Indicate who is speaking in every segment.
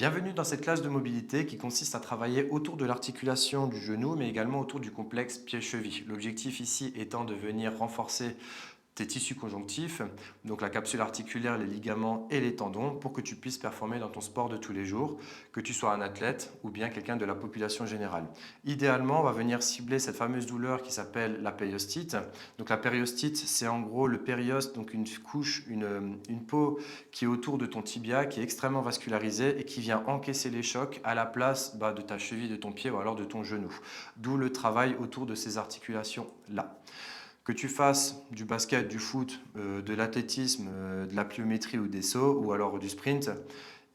Speaker 1: Bienvenue dans cette classe de mobilité qui consiste à travailler autour de l'articulation du genou, mais également autour du complexe pied-cheville. L'objectif ici étant de venir renforcer tes tissus conjonctifs, donc la capsule articulaire, les ligaments et les tendons, pour que tu puisses performer dans ton sport de tous les jours, que tu sois un athlète ou bien quelqu'un de la population générale. Idéalement, on va venir cibler cette fameuse douleur qui s'appelle la périostite. Donc la périostite, c'est en gros le périoste, donc une couche, une peau qui est autour de ton tibia, qui est extrêmement vascularisée et qui vient encaisser les chocs à la place de ta cheville, de ton pied ou alors de ton genou. D'où le travail autour de ces articulations-là. Que tu fasses du basket, du foot, de l'athlétisme, de la pliométrie ou des sauts, ou alors du sprint,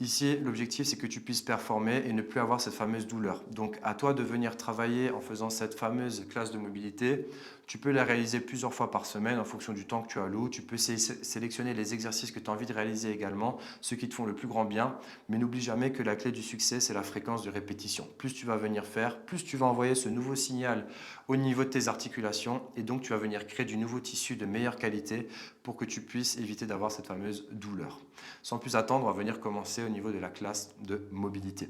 Speaker 1: ici, l'objectif, c'est que tu puisses performer et ne plus avoir cette fameuse douleur. Donc, à toi de venir travailler en faisant cette fameuse classe de mobilité. Tu peux la réaliser plusieurs fois par semaine en fonction du temps que tu alloues. Tu peux sélectionner les exercices que tu as envie de réaliser également, ceux qui te font le plus grand bien. Mais n'oublie jamais que la clé du succès, c'est la fréquence de répétition. Plus tu vas venir faire, plus tu vas envoyer ce nouveau signal au niveau de tes articulations et donc tu vas venir créer du nouveau tissu de meilleure qualité pour que tu puisses éviter d'avoir cette fameuse douleur. Sans plus attendre, on va venir commencer au niveau de la classe de mobilité.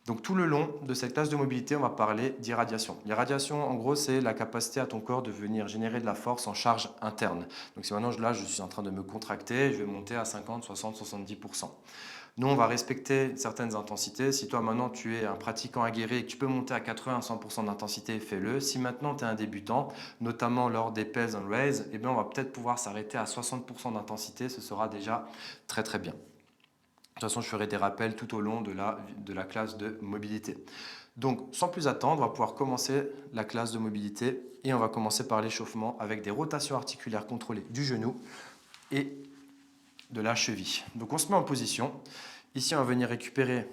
Speaker 1: Donc tout le long de cette classe de mobilité, on va parler d'irradiation. L'irradiation, en gros, c'est la capacité à ton corps de venir générer de la force en charge interne. Donc si maintenant là, je suis en train de me contracter, je vais monter à 50, 60, 70%. Nous, on va respecter certaines intensités. Si toi, maintenant, tu es un pratiquant aguerri et que tu peux monter à 80 à 100% d'intensité, fais-le. Si maintenant, tu es un débutant, notamment lors des pulse and raise, eh bien, on va peut-être pouvoir s'arrêter à 60% d'intensité. Ce sera déjà très, très bien. De toute façon, je ferai des rappels tout au long de la classe de mobilité. Donc, sans plus attendre, on va pouvoir commencer la classe de mobilité et on va commencer par l'échauffement avec des rotations articulaires contrôlées du genou et de la cheville. Donc, on se met en position. Ici, on va venir récupérer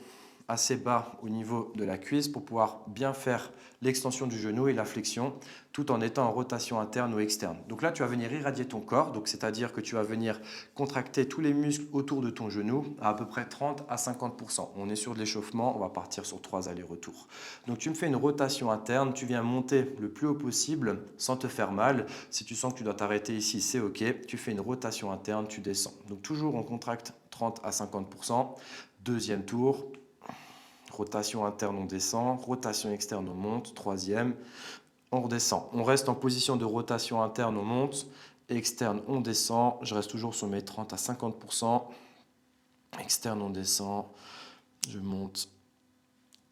Speaker 1: assez bas au niveau de la cuisse pour pouvoir bien faire l'extension du genou et la flexion tout en étant en rotation interne ou externe. Donc là, tu vas venir irradier ton corps, donc c'est-à-dire que tu vas venir contracter tous les muscles autour de ton genou à peu près 30 à 50%. On est sur de l'échauffement, on va partir sur 3 allers-retours. Donc tu me fais une rotation interne, tu viens monter le plus haut possible sans te faire mal. Si tu sens que tu dois t'arrêter ici, c'est OK. Tu fais une rotation interne, tu descends. Donc toujours on contracte 30 à 50%. Deuxième tour. Rotation interne, on descend. Rotation externe, on monte. Troisième, on redescend. On reste en position de rotation interne, on monte. Externe, on descend. Je reste toujours sur mes 30 à 50%. Externe, on descend. Je monte.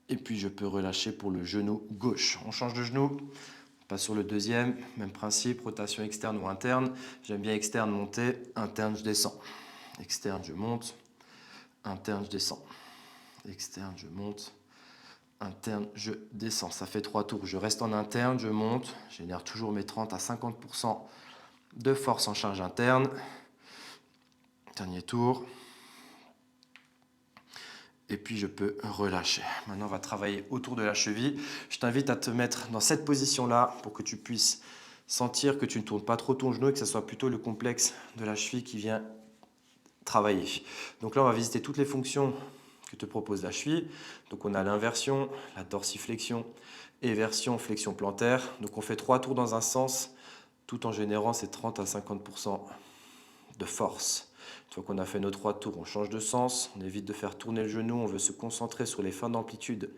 Speaker 1: Et puis, je peux relâcher pour le genou gauche. On change de genou. On passe sur le deuxième. Même principe, rotation externe ou interne. J'aime bien externe, monter. Interne, je descends. Externe, je monte. Interne, je descends. Externe, je monte. Interne, je descends. Ça fait 3 tours. Je reste en interne, je monte. Je génère toujours mes 30 à 50% de force en charge interne. Dernier tour. Et puis je peux relâcher. Maintenant, on va travailler autour de la cheville. Je t'invite à te mettre dans cette position-là pour que tu puisses sentir que tu ne tournes pas trop ton genou et que ce soit plutôt le complexe de la cheville qui vient travailler. Donc là, on va visiter toutes les fonctions que te propose la cheville. Donc on a l'inversion, la dorsiflexion, éversion, flexion plantaire. Donc on fait 3 tours dans un sens tout en générant ces 30 à 50% de force. Une fois qu'on a fait nos 3 tours, on change de sens, on évite de faire tourner le genou, on veut se concentrer sur les fins d'amplitude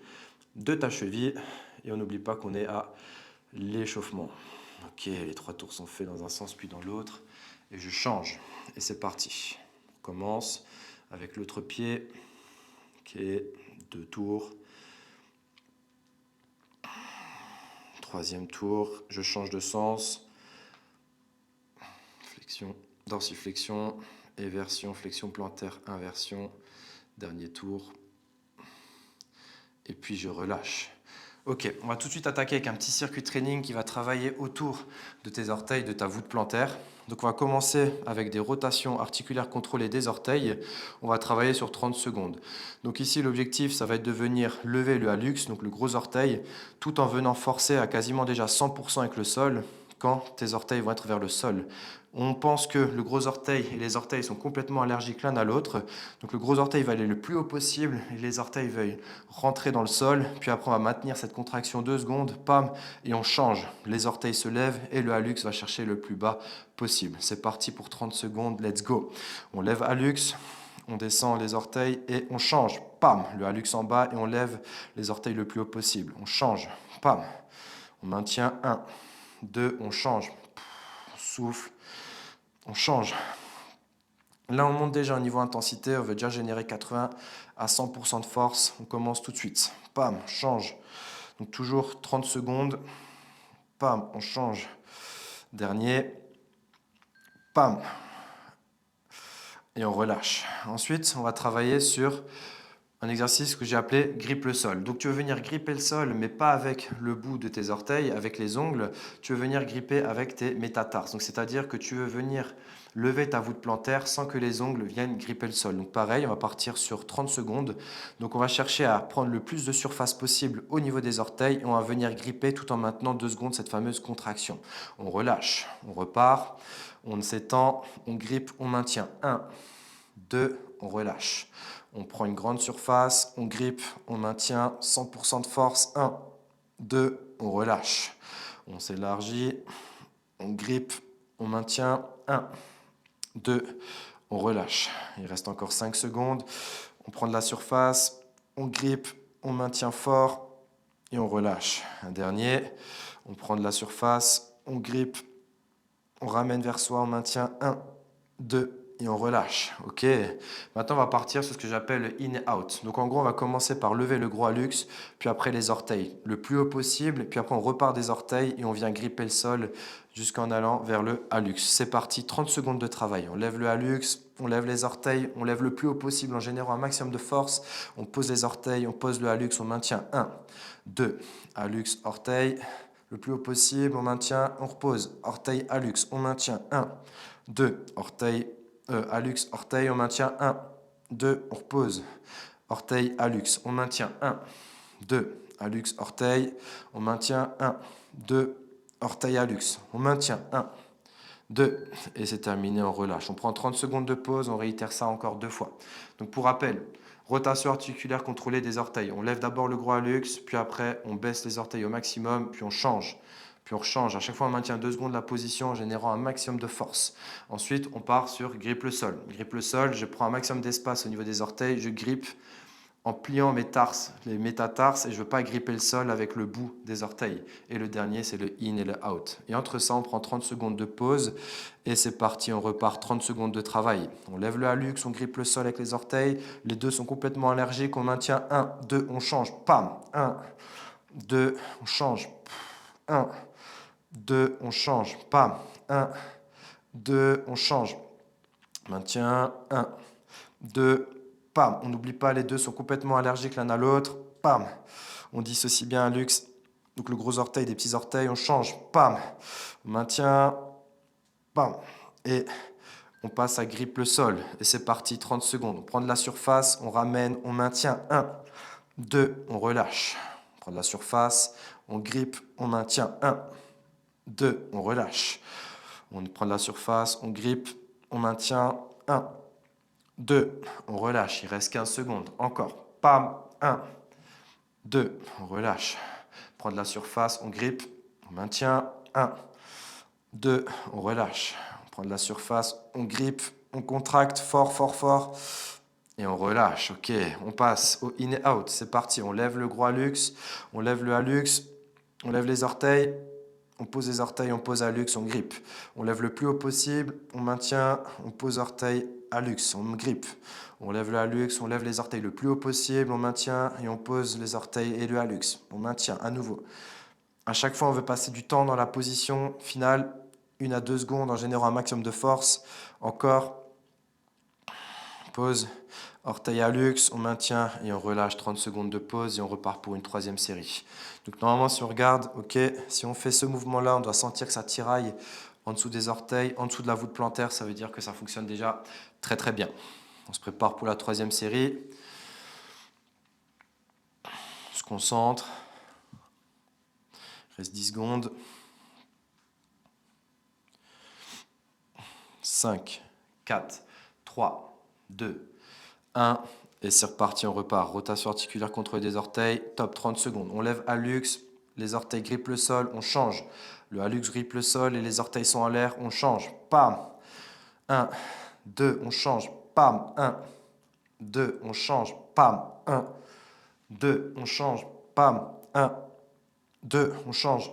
Speaker 1: de ta cheville et on n'oublie pas qu'on est à l'échauffement. Ok, les 3 tours sont faits dans un sens puis dans l'autre et je change et c'est parti. On commence avec l'autre pied. Ok, 2 tours. Troisième tour, je change de sens. Flexion, dorsiflexion, éversion, flexion plantaire, inversion. Dernier tour. Et puis je relâche. Ok, on va tout de suite attaquer avec un petit circuit training qui va travailler autour de tes orteils, de ta voûte plantaire. Donc on va commencer avec des rotations articulaires contrôlées des orteils. On va travailler sur 30 secondes. Donc ici l'objectif ça va être de venir lever le hallux, donc le gros orteil, tout en venant forcer à quasiment déjà 100% avec le sol quand tes orteils vont être vers le sol. On pense que le gros orteil et les orteils sont complètement allergiques l'un à l'autre. Donc le gros orteil va aller le plus haut possible et les orteils veulent rentrer dans le sol. Puis après on va maintenir cette contraction 2 secondes, pam, et on change. Les orteils se lèvent et le hallux va chercher le plus bas possible. C'est parti pour 30 secondes, let's go. On lève hallux, on descend les orteils et on change. pam, le hallux en bas et on lève les orteils le plus haut possible. On change, pam, on maintient 1, 2, on change, on souffle, on change. Là, on monte déjà au niveau intensité, on veut déjà générer 80 à 100% de force. On commence tout de suite. Pam, on change. Donc toujours 30 secondes. Pam, on change. Dernier. Pam. Et on relâche. Ensuite, on va travailler sur un exercice que j'ai appelé grippe le sol. Donc tu veux venir gripper le sol, mais pas avec le bout de tes orteils, avec les ongles. Tu veux venir gripper avec tes métatarses. Donc c'est-à-dire que tu veux venir lever ta voûte plantaire sans que les ongles viennent gripper le sol. Donc pareil, on va partir sur 30 secondes. Donc on va chercher à prendre le plus de surface possible au niveau des orteils et on va venir gripper tout en maintenant 2 secondes cette fameuse contraction. On relâche, on repart, on s'étend, on grippe, on maintient. 1, 2, on relâche. On prend une grande surface, on grippe, on maintient 100% de force. 1, 2, on relâche. On s'élargit, on grippe, on maintient. 1, 2, on relâche. Il reste encore 5 secondes. On prend de la surface, on grippe, on maintient fort et on relâche. Un dernier, on prend de la surface, on grippe, on ramène vers soi, on maintient. 1, 2, et on relâche. Ok. Maintenant, on va partir sur ce que j'appelle le in et out. Donc, en gros, on va commencer par lever le gros hallux, puis après les orteils, le plus haut possible, puis après on repart des orteils et on vient gripper le sol jusqu'en allant vers le hallux. C'est parti, 30 secondes de travail. On lève le hallux, on lève les orteils, on lève le plus haut possible en générant un maximum de force. On pose les orteils, on pose le hallux, on maintient. 1, 2, hallux, orteil. Le plus haut possible, on maintient, on repose. Orteil, hallux, on maintient. 1, 2, orteil, hallux, orteil, on maintient. 1, 2, on repose. Orteil, hallux, on maintient. 1, 2, hallux, orteil, on maintient. 1, 2, orteil, hallux, on maintient. 1, 2, et c'est terminé, on relâche. On prend 30 secondes de pause, on réitère ça encore 2 fois. Donc pour rappel, rotation articulaire contrôlée des orteils. On lève d'abord le gros hallux, puis après on baisse les orteils au maximum, puis on change. Puis on rechange. À chaque fois, on maintient 2 secondes la position en générant un maximum de force. Ensuite, on part sur grippe le sol. Grippe le sol, je prends un maximum d'espace au niveau des orteils, je grippe en pliant mes tarses, les métatarses, et je ne veux pas gripper le sol avec le bout des orteils. Et le dernier, c'est le in et le out. Et entre ça, on prend 30 secondes de pause, et c'est parti, on repart 30 secondes de travail. On lève le hallux, on grippe le sol avec les orteils, les deux sont complètement allergiques, on maintient 1, 2, on change, pam, 1, 2, on change, 1, 2, on change, pam, 1, 2, on change, maintient, 1, 2, pam, on n'oublie pas, les deux sont complètement allergiques l'un à l'autre, pam, on dissocie bien un luxe, donc le gros orteil des petits orteils, on change, pam, on maintient, pam, et on passe à grippe le sol, et c'est parti, 30 secondes, on prend de la surface, on ramène, on maintient, 1, 2, on relâche, on prend de la surface, on grippe, on maintient, 1, 2, on relâche, on prend de la surface, on grippe, on maintient, 1, 2, on relâche, il reste 15 secondes, encore, pam, 1, 2, on relâche, on prend de la surface, on grippe, on maintient, 1, 2, on relâche, on prend de la surface, on grippe, on contracte fort, fort, fort, et on relâche, ok, on passe au in et out, c'est parti, on lève le gros hallux, on lève le hallux, on lève les orteils, on pose les orteils, on pose hallux, on grippe. On lève le plus haut possible, on maintient, on pose orteil, hallux, on grippe. On lève le hallux, on lève les orteils le plus haut possible, on maintient et on pose les orteils et le hallux. On maintient à nouveau. À chaque fois, on veut passer du temps dans la position finale, 1 à 2 secondes en générant un maximum de force. Encore, pause, orteil hallux, on maintient et on relâche 30 secondes de pause et on repart pour une 3e série. Donc normalement, si on regarde, ok, si on fait ce mouvement-là, on doit sentir que ça tiraille en dessous des orteils, en dessous de la voûte plantaire, ça veut dire que ça fonctionne déjà très très bien. On se prépare pour la 3e série. On se concentre. Il reste 10 secondes. 5, 4, 3, 2, 1. Et c'est reparti, on repart. Rotation articulaire contrôlée des orteils. Top, 30 secondes. On lève hallux, les orteils grippent le sol, on change. Le hallux grippe le sol et les orteils sont en l'air, on change. Pam. 1, 2, on change. Pam. 1, 2, on change. Pam. 1, 2, on change, pam, 1, 2, on change,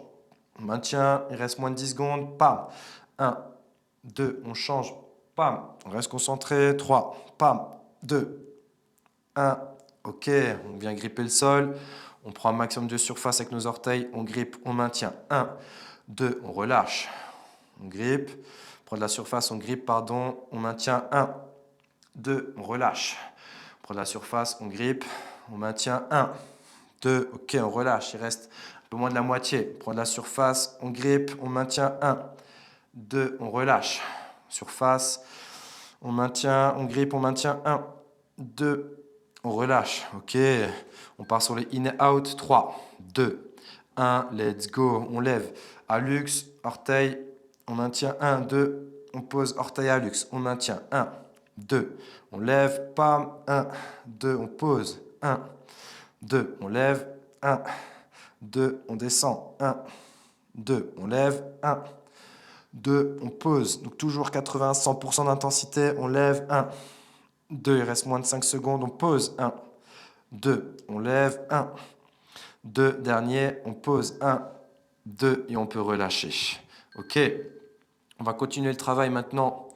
Speaker 1: on maintient, il reste moins de 10 secondes, pam, 1, 2, on change, pam, on reste concentré, 3, pam, 2, 1, ok, on vient gripper le sol, on prend un maximum de surface avec nos orteils, on grippe, on maintient, 1, 2, on relâche, on grippe, on prend de la surface, on grippe, pardon, on maintient, 1, 2, on relâche, on prend de la surface, on grippe, on maintient, 1, 2, ok, on relâche, il reste un peu moins de la moitié, on prend de la surface, on grippe, on maintient, 1, 2, on relâche, surface, on maintient, on grippe, on maintient, 1, 2, on relâche, ok, on part sur les in et out, 3, 2, 1, let's go, on lève, hallux, orteil, on maintient, 1, 2, on pose, orteil hallux, on maintient, 1, 2, on lève, pam, 1, 2, on pose, 1, 2, on lève, 1, 2, on descend, 1, 2, on lève, 1, 2, on pose, donc toujours 80-100% d'intensité, on lève, 1, 2, il reste moins de 5 secondes, on pose, 1, 2, on lève, 1, 2, dernier, on pose, 1, 2, et on peut relâcher. Ok, on va continuer le travail maintenant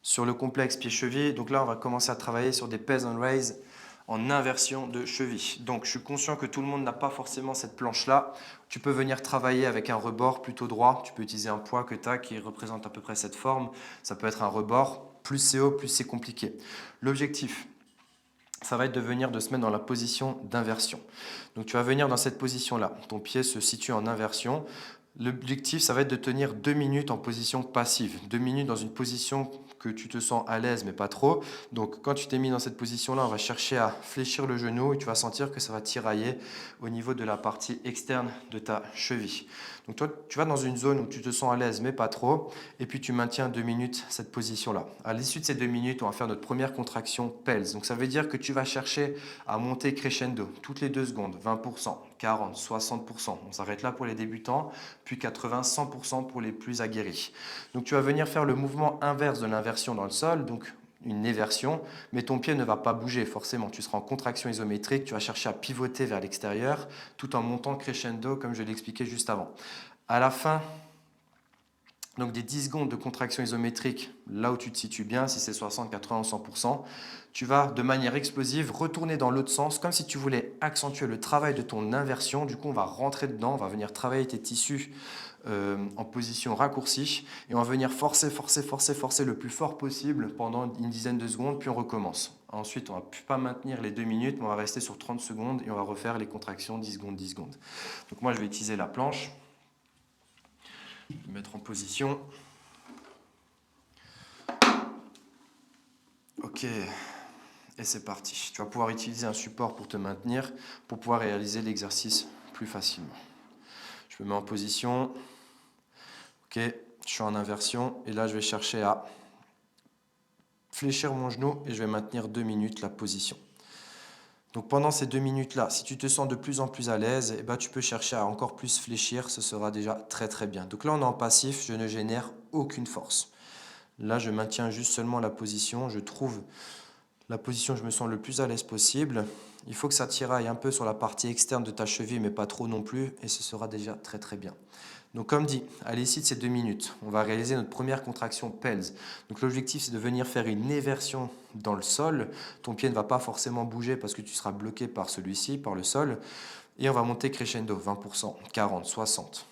Speaker 1: sur le complexe pied-cheville. Donc là, on va commencer à travailler sur des pes and raise en inversion de cheville. Donc je suis conscient que tout le monde n'a pas forcément cette planche-là. Tu peux venir travailler avec un rebord plutôt droit. Tu peux utiliser un poids que tu as qui représente à peu près cette forme. Ça peut être un rebord. Plus c'est haut, plus c'est compliqué. L'objectif, ça va être de se mettre dans la position d'inversion. Donc tu vas venir dans cette position-là. Ton pied se situe en inversion. L'objectif, ça va être de tenir 2 minutes en position passive. 2 minutes dans une position que tu te sens à l'aise, mais pas trop. Donc, quand tu t'es mis dans cette position-là, on va chercher à fléchir le genou et tu vas sentir que ça va tirailler au niveau de la partie externe de ta cheville. Donc, toi, tu vas dans une zone où tu te sens à l'aise, mais pas trop. Et puis, tu maintiens 2 minutes cette position-là. À l'issue de ces 2 minutes, on va faire notre première contraction pels. Donc, ça veut dire que tu vas chercher à monter crescendo toutes les 2 secondes, 20%, 40%, 60%. On s'arrête là pour les débutants, puis 80-100% pour les plus aguerris. Donc tu vas venir faire le mouvement inverse de l'inversion dans le sol, donc une éversion, mais ton pied ne va pas bouger forcément. Tu seras en contraction isométrique, tu vas chercher à pivoter vers l'extérieur tout en montant crescendo comme je l'ai expliqué juste avant. À la fin donc des 10 secondes de contraction isométrique, là où tu te situes bien, si c'est 60, 80 ou 100%, tu vas de manière explosive retourner dans l'autre sens, comme si tu voulais accentuer le travail de ton inversion. Du coup, on va rentrer dedans, on va venir travailler tes tissus en position raccourcie, et on va venir forcer le plus fort possible pendant une dizaine de secondes, puis on recommence. Ensuite, on ne va pas maintenir les 2 minutes, mais on va rester sur 30 secondes, et on va refaire les contractions 10 secondes, 10 secondes. Donc moi, je vais utiliser la planche. Je vais me mettre en position. Ok, et c'est parti. Tu vas pouvoir utiliser un support pour te maintenir, pour pouvoir réaliser l'exercice plus facilement. Je me mets en position. Ok, je suis en inversion. Et là, je vais chercher à fléchir mon genou et je vais maintenir 2 minutes la position. Donc pendant ces 2 minutes-là, si tu te sens de plus en plus à l'aise, eh ben, tu peux chercher à encore plus fléchir. Ce sera déjà très très bien. Donc là, on est en passif. Je ne génère aucune force. Là, je maintiens juste seulement la position. Je trouve la position où je me sens le plus à l'aise possible. Il faut que ça tiraille un peu sur la partie externe de ta cheville, mais pas trop non plus, et ce sera déjà très très bien. Donc comme dit, à l'issue de ces 2 minutes, on va réaliser notre première contraction pels. Donc l'objectif, c'est de venir faire une éversion dans le sol. Ton pied ne va pas forcément bouger parce que tu seras bloqué par celui-ci, par le sol. Et on va monter crescendo, 20%, 40, 60.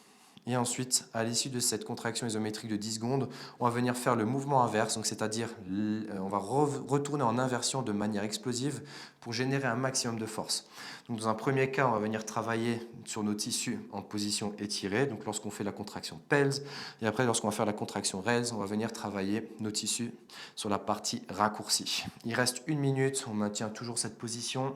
Speaker 1: Et ensuite, à l'issue de cette contraction isométrique de 10 secondes, on va venir faire le mouvement inverse, donc c'est-à-dire on va retourner en inversion de manière explosive pour générer un maximum de force. Donc dans un premier cas, on va venir travailler sur nos tissus en position étirée, donc lorsqu'on fait la contraction pels, et après lorsqu'on va faire la contraction raise, on va venir travailler nos tissus sur la partie raccourcie. Il reste 1 minute, on maintient toujours cette position.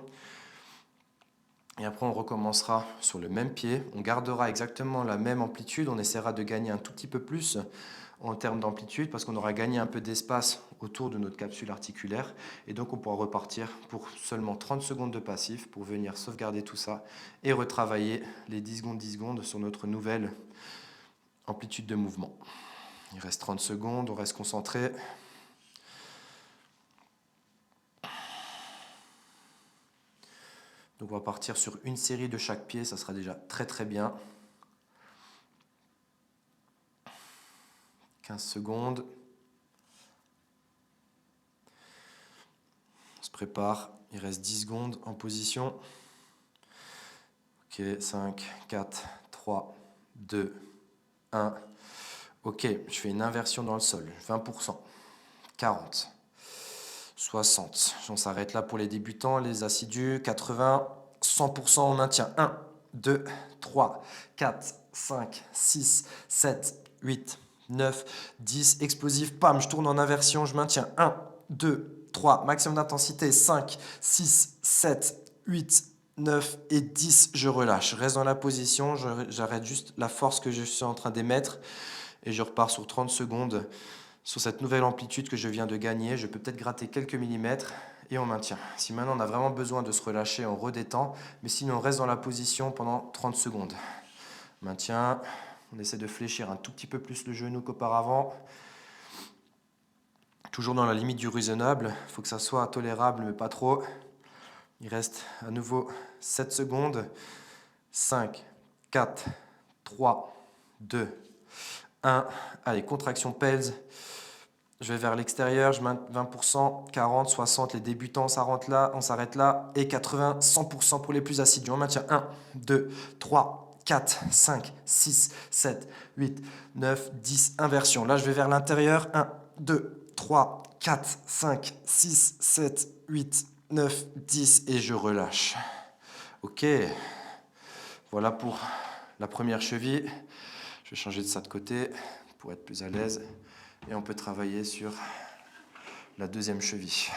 Speaker 1: Et après, on recommencera sur le même pied. On gardera exactement la même amplitude. On essaiera de gagner un tout petit peu plus en termes d'amplitude parce qu'on aura gagné un peu d'espace autour de notre capsule articulaire. Et donc, on pourra repartir pour seulement 30 secondes de passif pour venir sauvegarder tout ça et retravailler les 10 secondes sur notre nouvelle amplitude de mouvement. Il reste 30 secondes, on reste concentré. Donc on va partir sur une série de chaque pied, ça sera déjà très très bien. 15 secondes. On se prépare, il reste 10 secondes en position. Ok, 5, 4, 3, 2, 1. Ok, je fais une inversion dans le sol, 20%, 40, 60. On s'arrête là pour les débutants, les assidus, 80, 100%, on maintient. 1, 2, 3, 4, 5, 6, 7, 8, 9, 10. Explosif, pam, je tourne en inversion, je maintiens. 1, 2, 3, maximum d'intensité, 5, 6, 7, 8, 9 et 10. Je relâche, je reste dans la position, j'arrête juste la force que je suis en train d'émettre et je repars sur 30 secondes. Sur cette nouvelle amplitude que je viens de gagner, je peux peut-être gratter quelques millimètres et on maintient. Si maintenant on a vraiment besoin de se relâcher, on redétend, mais sinon on reste dans la position pendant 30 secondes. Maintien, on essaie de fléchir un tout petit peu plus le genou qu'auparavant. Toujours dans la limite du raisonnable, il faut que ça soit tolérable mais pas trop. Il reste à nouveau 7 secondes. 5, 4, 3, 2, 1. Allez, contraction pèse. Je vais vers l'extérieur, je mets 20%, 40, 60, les débutants, on s'arrête là, et 80, 100% pour les plus assidus. On maintient 1, 2, 3, 4, 5, 6, 7, 8, 9, 10, inversion. Là, je vais vers l'intérieur, 1, 2, 3, 4, 5, 6, 7, 8, 9, 10, et je relâche. Ok, voilà pour la première cheville. Je vais changer de ça de côté pour être plus à l'aise. Et on peut travailler sur la deuxième cheville.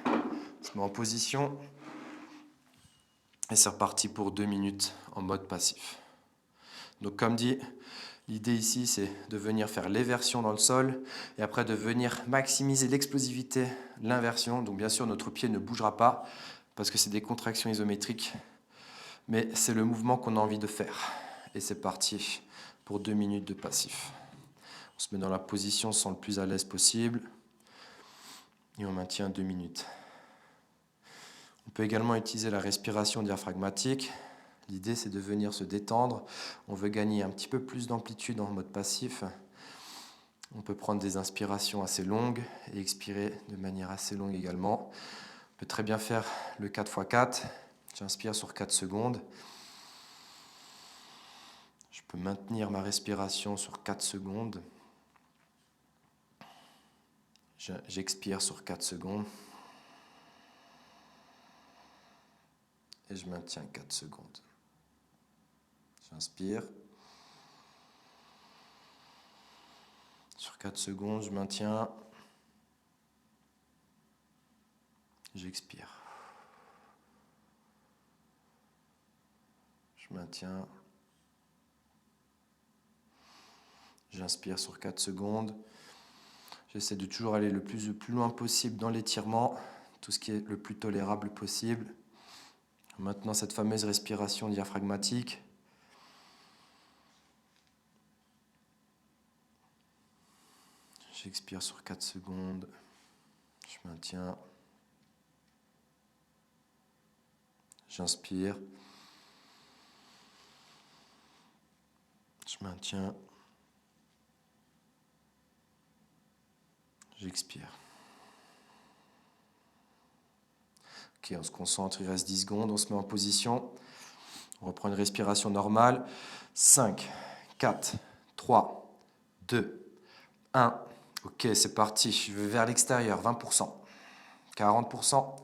Speaker 1: On se met en position. Et c'est reparti pour 2 minutes en mode passif. Donc comme dit, l'idée ici c'est de venir faire l'éversion dans le sol et après de venir maximiser l'explosivité, l'inversion. Donc bien sûr notre pied ne bougera pas parce que c'est des contractions isométriques, mais c'est le mouvement qu'on a envie de faire. Et c'est parti pour 2 minutes de passif. On se met dans la position sans le plus à l'aise possible et on maintient 2 minutes. On peut également utiliser la respiration diaphragmatique. L'idée, c'est de venir se détendre. On veut gagner un petit peu plus d'amplitude en mode passif. On peut prendre des inspirations assez longues et expirer de manière assez longue également. On peut très bien faire le 4x4. J'inspire sur 4 secondes. Je peux maintenir ma respiration sur 4 secondes. J'expire sur 4 secondes. Et je maintiens 4 secondes. J'inspire. Sur 4 secondes, je maintiens. J'expire. Je maintiens. J'inspire sur 4 secondes. J'essaie de toujours aller le plus loin possible dans l'étirement, tout ce qui est le plus tolérable possible. Maintenant, cette fameuse respiration diaphragmatique. J'expire sur 4 secondes. Je maintiens. J'inspire. Je maintiens. J'expire. Ok, on se concentre, il reste 10 secondes, on se met en position. On reprend une respiration normale. 5, 4, 3, 2, 1. Ok, c'est parti. Je vais vers l'extérieur, 20%, 40%,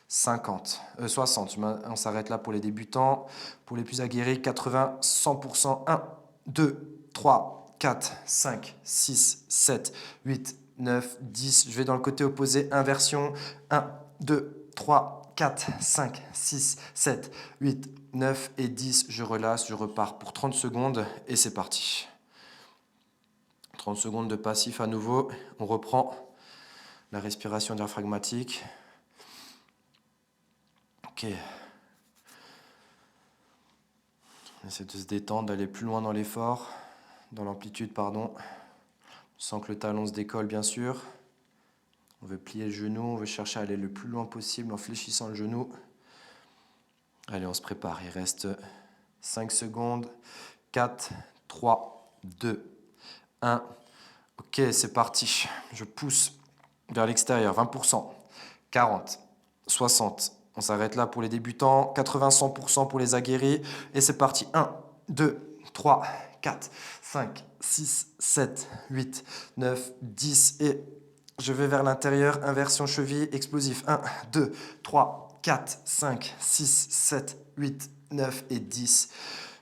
Speaker 1: 50, 60. On s'arrête là pour les débutants. Pour les plus aguerris, 80, 100%. 1, 2, 3, 4, 5, 6, 7, 8, 9, 10. Je vais dans le côté opposé, inversion. 1, 2, 3, 4, 5, 6, 7, 8, 9 et 10. Je relâche, je repars pour 30 secondes et c'est parti. 30 secondes de passif à nouveau. On reprend la respiration diaphragmatique. Ok. On essaie de se détendre, d'aller plus loin dans l'effort, dans l'amplitude, pardon, sans que le talon se décolle, bien sûr. On veut plier le genou, on veut chercher à aller le plus loin possible en fléchissant le genou. Allez, on se prépare. Il reste 5 secondes. 4, 3, 2, 1. Ok, c'est parti. Je pousse vers l'extérieur. 20%, 40, 60. On s'arrête là pour les débutants. 80, 100% pour les aguerris. Et c'est parti. 1, 2, 3, 4, 5, 6, 7, 8, 9, 10. Et je vais vers l'intérieur. Inversion cheville, explosif. 1, 2, 3, 4, 5, 6, 7, 8, 9 et 10.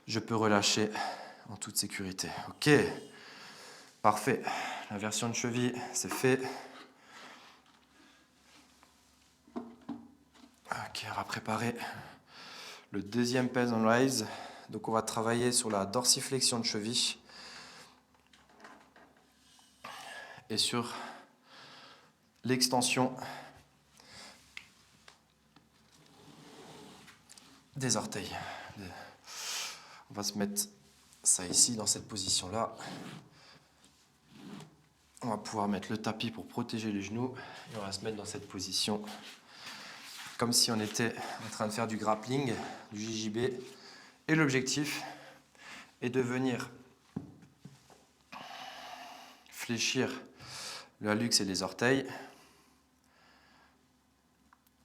Speaker 1: Je peux relâcher en toute sécurité. Ok, parfait. L'inversion de cheville, c'est fait. Ok, on va préparer le deuxième pèse on rise. Donc on va travailler sur la dorsiflexion de cheville et sur l'extension des orteils. On va se mettre ça ici, dans cette position-là. On va pouvoir mettre le tapis pour protéger les genoux. Et on va se mettre dans cette position comme si on était en train de faire du grappling, du JJB. Et l'objectif est de venir fléchir le hallux et les orteils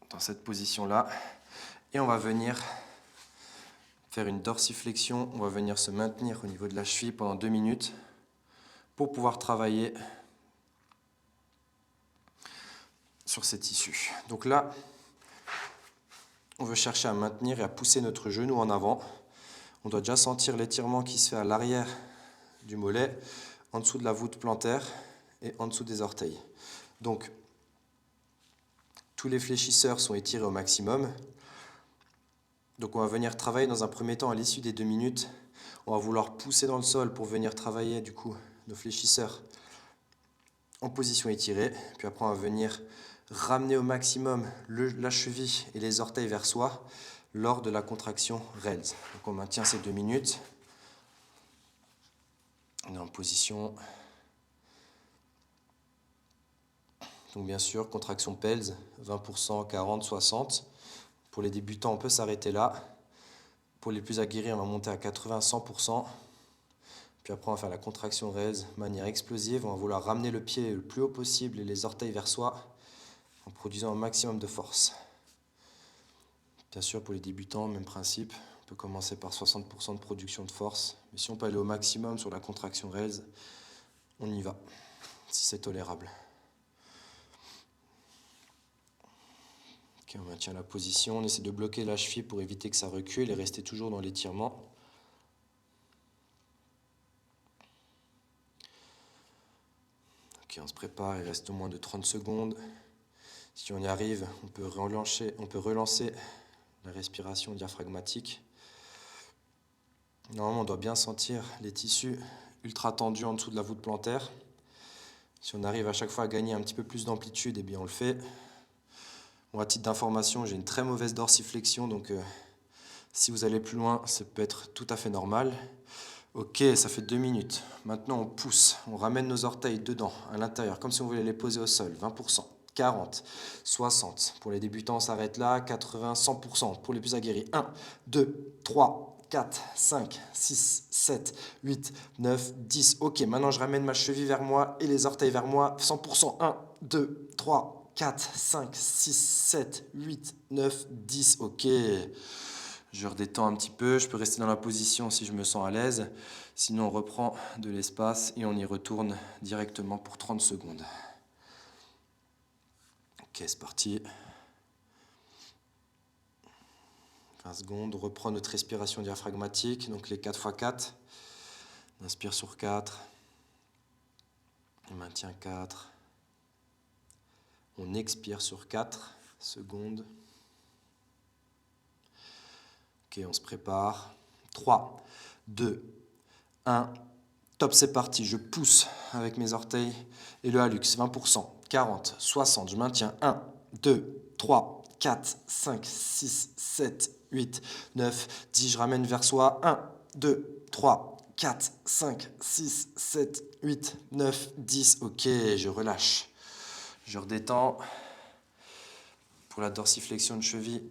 Speaker 1: dans cette position-là. Et on va venir faire une dorsiflexion. On va venir se maintenir au niveau de la cheville pendant 2 minutes pour pouvoir travailler sur ces tissus. Donc là, on veut chercher à maintenir et à pousser notre genou en avant. On doit déjà sentir l'étirement qui se fait à l'arrière du mollet, en dessous de la voûte plantaire et en dessous des orteils. Donc, tous les fléchisseurs sont étirés au maximum. Donc on va venir travailler dans un premier temps à l'issue des 2 minutes. On va vouloir pousser dans le sol pour venir travailler du coup nos fléchisseurs en position étirée. Puis après on va venir ramener au maximum la cheville et les orteils vers soi lors de la contraction rails. Donc on maintient ces 2 minutes. On est en position. Donc bien sûr, contraction PELS, 20%, 40, 60. Pour les débutants, on peut s'arrêter là. Pour les plus aguerris, on va monter à 80, 100%. Puis après, on va faire la contraction raise de manière explosive. On va vouloir ramener le pied le plus haut possible et les orteils vers soi en produisant un maximum de force. Bien sûr, pour les débutants, même principe. On peut commencer par 60% de production de force. Mais si on peut aller au maximum sur la contraction raise, on y va, si c'est tolérable. Ok, on maintient la position. On essaie de bloquer la cheville pour éviter que ça recule et rester toujours dans l'étirement. Ok, on se prépare, il reste au moins de 30 secondes. Si on y arrive, on peut relancer la respiration diaphragmatique. Normalement, on doit bien sentir les tissus ultra tendus en dessous de la voûte plantaire. Si on arrive à chaque fois à gagner un petit peu plus d'amplitude, eh bien on le fait. Bon, à titre d'information, j'ai une très mauvaise dorsiflexion, donc si vous allez plus loin, ça peut être tout à fait normal. Ok, ça fait 2 minutes. Maintenant, on pousse, on ramène nos orteils dedans, à l'intérieur, comme si on voulait les poser au sol, 20%. 40, 60. Pour les débutants, on s'arrête là. 80, 100%. Pour les plus aguerris, 1, 2, 3, 4, 5, 6, 7, 8, 9, 10. Ok, maintenant je ramène ma cheville vers moi et les orteils vers moi. 100%. 1, 2, 3, 4, 5, 6, 7, 8, 9, 10. Ok. Je redétends un petit peu. Je peux rester dans la position si je me sens à l'aise. Sinon, on reprend de l'espace et on y retourne directement pour 30 secondes. Ok, c'est parti. 20 secondes. On reprend notre respiration diaphragmatique, donc les 4x4. On inspire sur 4. On maintient 4. On expire sur 4 secondes. Ok, on se prépare. 3, 2, 1. Top, c'est parti. Je pousse avec mes orteils et le hallux. 20%, 40, 60. Je maintiens. 1, 2, 3, 4, 5, 6, 7, 8, 9, 10. Je ramène vers soi. 1, 2, 3, 4, 5, 6, 7, 8, 9, 10. Ok, je relâche. Je redétends. Pour la dorsiflexion de cheville,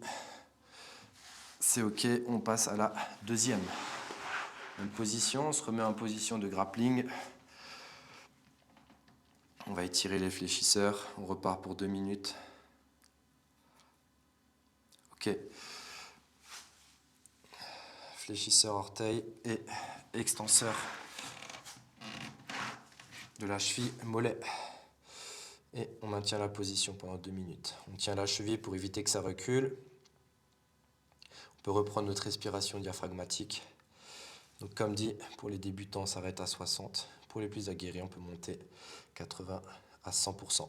Speaker 1: C'est OK, on passe à la deuxième. Même position, on se remet en position de grappling. On va étirer les fléchisseurs, on repart pour 2 minutes. OK. Fléchisseur orteil et extenseur de la cheville mollet. Et on maintient la position pendant 2 minutes. On tient la cheville pour éviter que ça recule. On peut reprendre notre respiration diaphragmatique. Donc comme dit, pour les débutants, on s'arrête à 60. Pour les plus aguerris, on peut monter 80 à 100%.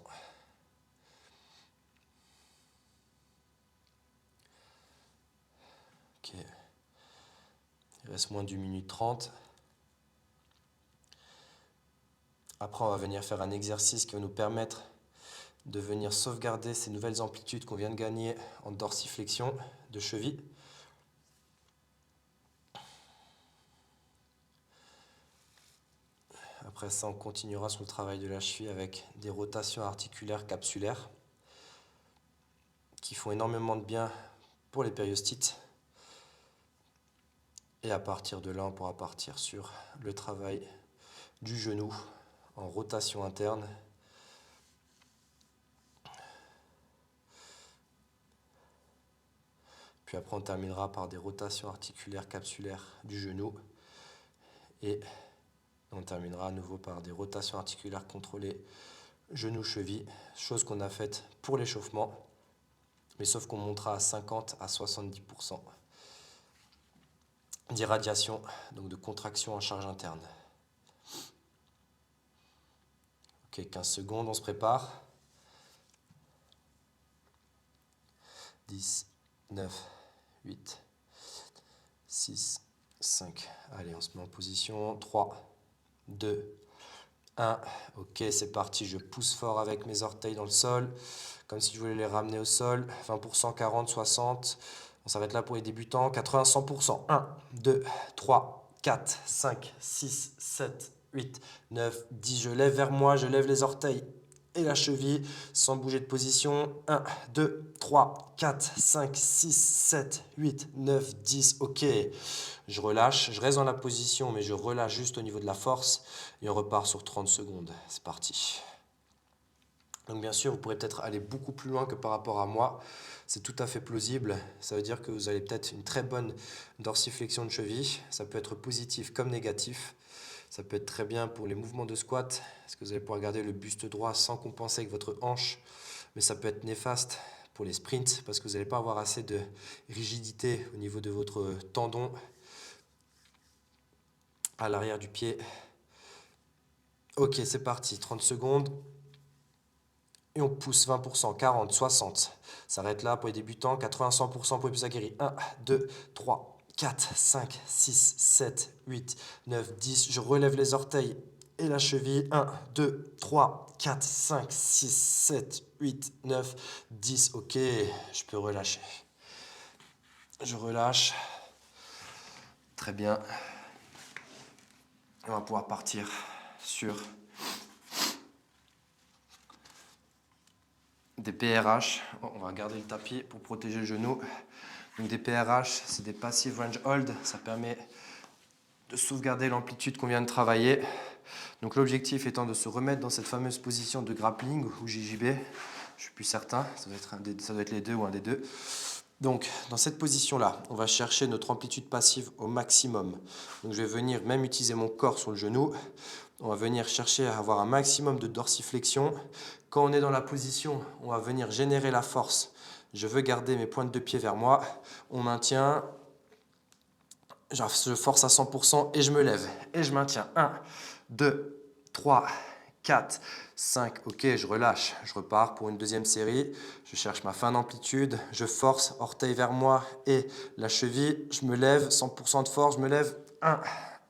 Speaker 1: Ok. Il reste moins d'1 minute 30. Après, on va venir faire un exercice qui va nous permettre de venir sauvegarder ces nouvelles amplitudes qu'on vient de gagner en dorsiflexion de cheville. Après ça, on continuera sur le travail de la cheville avec des rotations articulaires capsulaires qui font énormément de bien pour les périostites. Et à partir de là, on pourra partir sur le travail du genou en rotation interne. Puis après, on terminera par des rotations articulaires capsulaires du genou. Et on terminera à nouveau par des rotations articulaires contrôlées genou-cheville, chose qu'on a faite pour l'échauffement, mais sauf qu'on montera à 50 à 70% d'irradiation, donc de contraction en charge interne. Ok, 15 secondes, on se prépare. 10, 9, 8, 6, 5. Allez, on se met en position. 3, 2, 1. Ok, c'est parti. Je pousse fort avec mes orteils dans le sol, comme si je voulais les ramener au sol. 20%, 40, 60. On s'arrête là pour les débutants. 80, 100%. 1, 2, 3, 4, 5, 6, 7, 8, 9, 10. Je lève vers moi, je lève les orteils et la cheville sans bouger de position. 1, 2, 3, 4, 5, 6, 7, 8, 9, 10. Ok, je relâche, je reste dans la position, mais je relâche juste au niveau de la force et on repart sur 30 secondes. C'est parti. Donc bien sûr, vous pourrez peut-être aller beaucoup plus loin que par rapport à moi. C'est tout à fait plausible. Ça veut dire que vous avez peut-être une très bonne dorsiflexion de cheville. Ça peut être positif comme négatif. Ça peut être très bien pour les mouvements de squat, parce que vous allez pouvoir garder le buste droit sans compenser avec votre hanche. Mais ça peut être néfaste pour les sprints, parce que vous n'allez pas avoir assez de rigidité au niveau de votre tendon à l'arrière du pied. Ok, c'est parti, 30 secondes. Et on pousse 20%, 40, 60. S'arrête là pour les débutants, 80, 100% pour les plus aguerris. 1, 2, 3, 4, 5, 6, 7, 8, 9, 10. Je relève les orteils et la cheville. 1, 2, 3, 4, 5, 6, 7, 8, 9, 10. Ok, je peux relâcher. Je relâche. Très bien. On va pouvoir partir sur des PRH. On va garder le tapis pour protéger le genou. Donc des PRH, c'est des Passive Range Hold. Ça permet de sauvegarder l'amplitude qu'on vient de travailler. Donc l'objectif étant de se remettre dans cette fameuse position de grappling ou JJB. Je ne suis plus certain, ça doit être les deux ou un des deux. Donc dans cette position-là, on va chercher notre amplitude passive au maximum. Donc je vais venir même utiliser mon corps sur le genou. On va venir chercher à avoir un maximum de dorsiflexion. Quand on est dans la position, on va venir générer la force. Je veux garder mes pointes de pied vers moi. On maintient. Je force à 100% et je me lève. Et je maintiens. 1, 2, 3, 4, 5. Ok, je relâche. Je repars pour une deuxième série. Je cherche ma fin d'amplitude. Je force, orteil vers moi et la cheville. Je me lève, 100% de force. Je me lève. 1,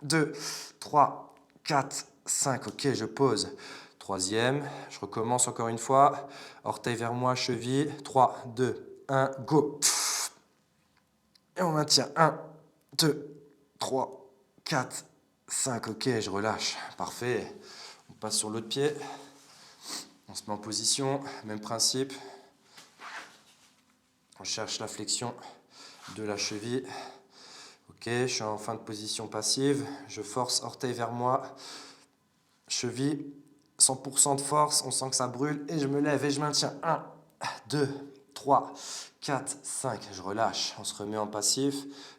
Speaker 1: 2, 3, 4, 5. Ok, je pose. Troisième. Je recommence encore une fois. Orteil vers moi, cheville. 3, 2, 1, go. Et on maintient. 1, 2, 3, 4, 5. Ok, je relâche. Parfait. On passe sur l'autre pied. On se met en position. Même principe. On cherche la flexion de la cheville. Ok, je suis en fin de position passive. Je force orteil vers moi. Cheville, 100% de force. On sent que ça brûle. Et je me lève et je maintiens. 1, 2, 3, 4, 5. Je relâche. On se remet en passif.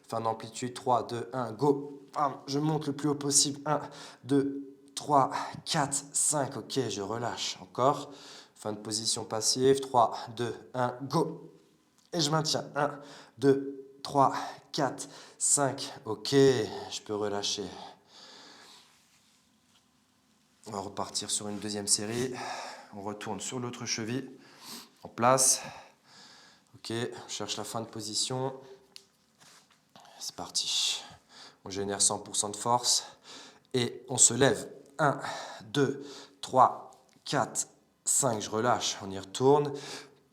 Speaker 1: Fin d'amplitude. 3, 2, 1, go. Bam, je monte le plus haut possible. 1, 2, 3, 4, 5. Ok, je relâche. Encore. Fin de position passive. 3, 2, 1, go. Et je maintiens. 1, 2, 3, 4, 5. Ok, je peux relâcher. On va repartir sur une deuxième série. On retourne sur l'autre cheville. En place. Ok, on cherche la fin de position. C'est parti. On génère 100% de force. Et on se lève. 1, 2, 3, 4, 5. Je relâche. On y retourne.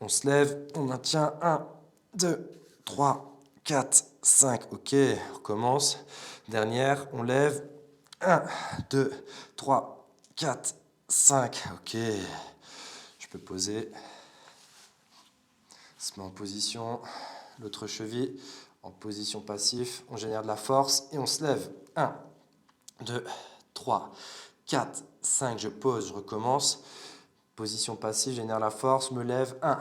Speaker 1: On se lève. On maintient. 1, 2, 3, 4, 5. Ok, on recommence. Dernière. On lève. 1, 2, 3, 4, 5. Ok. Je peux poser. Se met en position. L'autre cheville en position passive. On génère de la force et on se lève. 1, 2, 3, 4, 5. Je pose, je recommence. Position passive, génère la force, me lève. 1,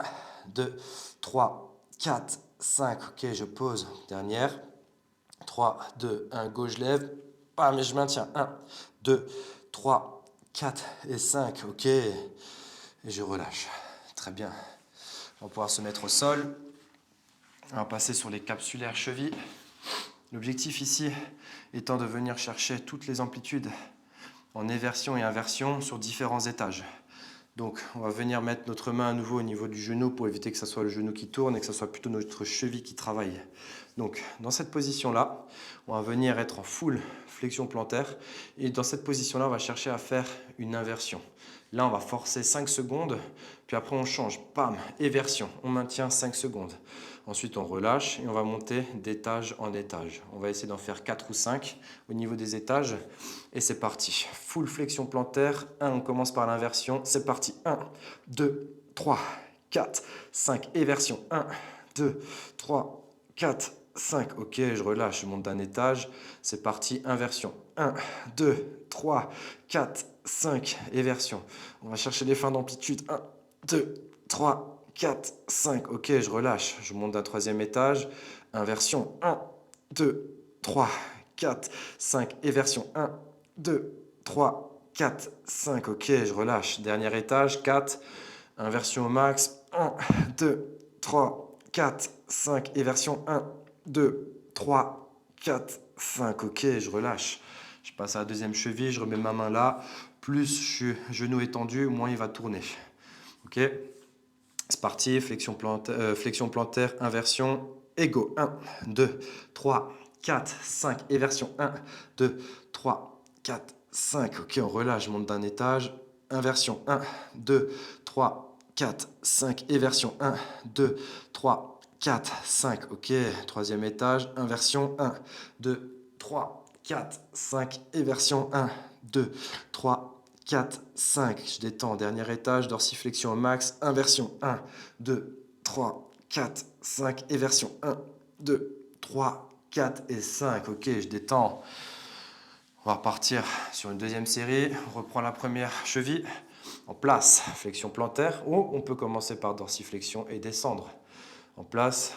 Speaker 1: 2, 3, 4, 5. Ok, je pose. Dernière. 3, 2, 1. Go, je lève. Ah, mais je maintiens. 1, 2, 3, 4 et 5. Ok. Et je relâche. Très bien. On va pouvoir se mettre au sol. On va passer sur les capsulaires chevilles. L'objectif ici étant de venir chercher toutes les amplitudes en éversion et inversion sur différents étages. Donc on va venir mettre notre main à nouveau au niveau du genou pour éviter que ce soit le genou qui tourne et que ce soit plutôt notre cheville qui travaille. Donc dans cette position-là, on va venir être en full flexion plantaire et dans cette position-là, on va chercher à faire une inversion. Là, on va forcer 5 secondes, puis après on change, bam, éversion, on maintient 5 secondes. Ensuite, on relâche et on va monter d'étage en étage. On va essayer d'en faire 4 ou 5 au niveau des étages. Et c'est parti. Full flexion plantaire. 1, on commence par l'inversion. C'est parti. 1, 2, 3, 4, 5. Éversion. 1, 2, 3, 4, 5. Ok, je relâche, je monte d'un étage. C'est parti. Inversion. 1, 2, 3, 4, 5. Éversion. On va chercher les fins d'amplitude. 1, 2, 3, 4, 5. Ok, je relâche. Je monte d'un troisième étage. Inversion. 1, 2, 3, 4, 5. Éversion. 1, 2, 3, 4, 5. Ok, je relâche. Dernier étage. 4. Inversion au max. 1, 2, 3, 4, 5. Éversion. 1, 2, 3, 4, 5. Ok, je relâche. Je passe à la deuxième cheville. Je remets ma main là. Plus je suis genou étendu, moins il va tourner. Ok. C'est parti, flexion plantaire, inversion, et go. 1, 2, 3, 4, 5, éversion. 1, 2, 3, 4, 5. Ok, on relâche, je monte d'un étage. Inversion. 1, 2, 3, 4, 5, éversion. 1, 2, 3, 4, 5. Ok, troisième étage, inversion. 1, 2, 3, 4, 5, éversion. 1, 2, 3, 4, 5. Je détends. Dernier étage, dorsiflexion au max. Inversion. 1, 2, 3, 4, 5. Éversion. 1, 2, 3, 4 et 5. Ok, je détends. On va repartir sur une deuxième série. On reprend la première cheville en place. Flexion plantaire. Ou on peut commencer par dorsiflexion et descendre. En place.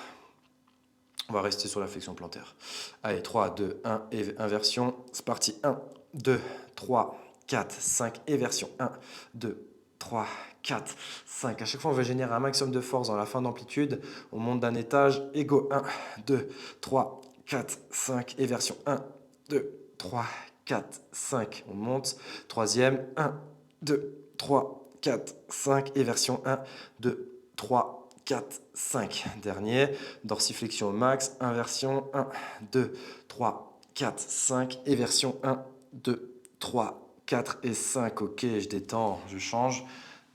Speaker 1: On va rester sur la flexion plantaire. Allez, 3, 2, 1, inversion. C'est parti. 1, 2, 3, 4, 5, éversion. 1, 2, 3, 4, 5. À chaque fois, on va générer un maximum de force dans la fin d'amplitude. On monte d'un étage. Et go. 1, 2, 3, 4, 5. Éversion. 1, 2, 3, 4, 5. On monte. Troisième. 1, 2, 3, 4, 5. Éversion. 1, 2, 3, 4, 5. Dernier. Dorsiflexion au max. Inversion. 1, 2, 3, 4, 5. Éversion. 1, 2, 3, 4 et 5. Ok, je détends, je change.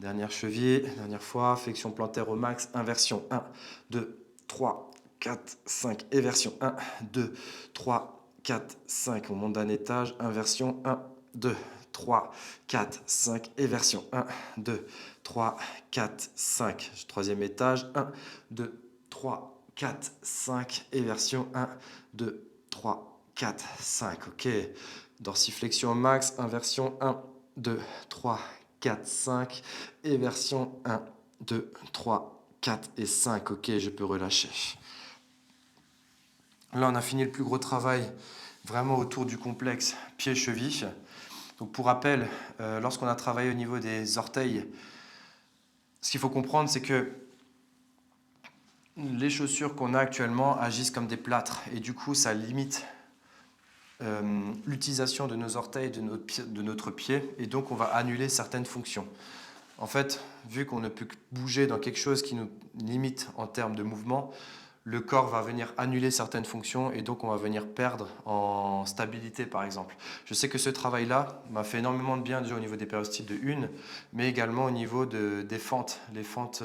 Speaker 1: Dernière cheville, dernière fois. Flexion plantaire au max. Inversion. 1, 2, 3, 4, 5. Éversion. 1, 2, 3, 4, 5. On monte d'un étage. Inversion. 1, 2, 3, 4, 5. Éversion. 1, 2, 3, 4, 5. Troisième étage. 1, 2, 3, 4, 5 et version 1, 2, 3, 4, 5. Ok. Dorsiflexion au max, inversion 1, 2, 3, 4, 5 et version 1, 2, 3, 4 et 5. Ok, je peux relâcher. Là, on a fini le plus gros travail vraiment autour du complexe pied-cheville. Donc pour rappel, lorsqu'on a travaillé au niveau des orteils, ce qu'il faut comprendre, c'est que les chaussures qu'on a actuellement agissent comme des plâtres et du coup, ça limite l'utilisation de nos orteils, de notre pied, et donc on va annuler certaines fonctions. En fait, vu qu'on ne peut que bouger dans quelque chose qui nous limite en termes de mouvement, le corps va venir annuler certaines fonctions et donc on va venir perdre en stabilité par exemple. Je sais que ce travail-là m'a fait énormément de bien déjà au niveau des périostites de une, mais également au niveau des fentes. Les fentes,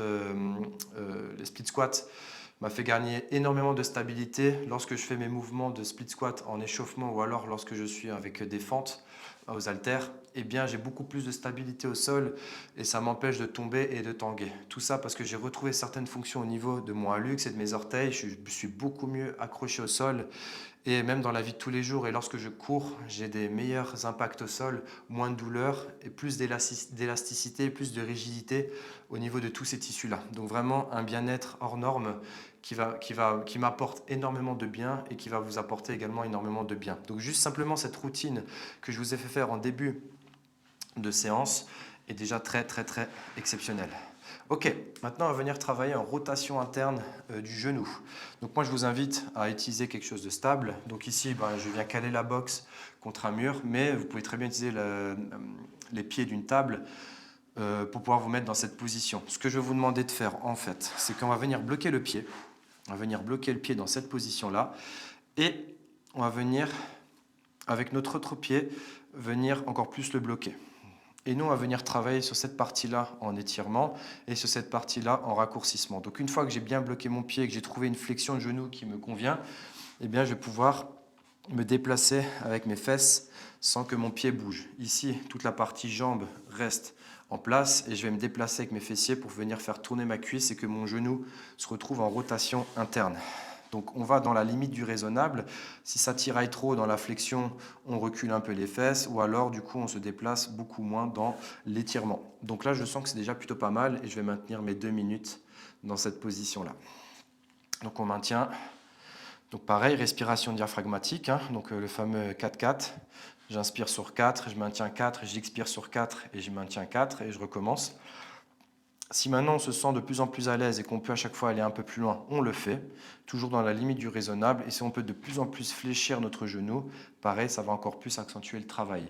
Speaker 1: les split squats m'a fait gagner énormément de stabilité lorsque je fais mes mouvements de split squat en échauffement ou alors lorsque je suis avec des fentes aux haltères, eh bien j'ai beaucoup plus de stabilité au sol et ça m'empêche de tomber et de tanguer. Tout ça parce que j'ai retrouvé certaines fonctions au niveau de mon hallux et de mes orteils. Je suis beaucoup mieux accroché au sol et même dans la vie de tous les jours. Et lorsque je cours, j'ai des meilleurs impacts au sol, moins de douleur et plus d'élasticité, plus de rigidité au niveau de tous ces tissus-là. Donc vraiment un bien-être hors norme qui m'apporte énormément de bien et qui va vous apporter également énormément de bien. Donc juste simplement cette routine que je vous ai fait faire en début de séance est déjà très très très exceptionnelle. Ok, maintenant on va venir travailler en rotation interne du genou. Donc moi je vous invite à utiliser quelque chose de stable. Donc ici je viens caler la boxe contre un mur, mais vous pouvez très bien utiliser les pieds d'une table pour pouvoir vous mettre dans cette position. Ce que je vais vous demander de faire en fait, c'est qu'on va venir bloquer le pied. On va venir bloquer le pied dans cette position-là et on va venir, avec notre autre pied, venir encore plus le bloquer. Et nous, on va venir travailler sur cette partie-là en étirement et sur cette partie-là en raccourcissement. Donc une fois que j'ai bien bloqué mon pied et que j'ai trouvé une flexion de genou qui me convient, eh bien, je vais pouvoir me déplacer avec mes fesses sans que mon pied bouge. Ici, toute la partie jambe reste en place et je vais me déplacer avec mes fessiers pour venir faire tourner ma cuisse et que mon genou se retrouve en rotation interne. Donc on va dans la limite du raisonnable. Si ça tiraille trop dans la flexion, on recule un peu les fesses ou alors du coup on se déplace beaucoup moins dans l'étirement. Donc là je sens que c'est déjà plutôt pas mal et je vais maintenir mes 2 minutes dans cette position-là. Donc on maintient. Donc pareil, respiration diaphragmatique, donc le fameux 4-4. J'inspire sur 4, je maintiens 4, j'expire sur 4 et je maintiens 4 et je recommence. Si maintenant on se sent de plus en plus à l'aise et qu'on peut à chaque fois aller un peu plus loin, on le fait, toujours dans la limite du raisonnable. Et si on peut de plus en plus fléchir notre genou, pareil, ça va encore plus accentuer le travail.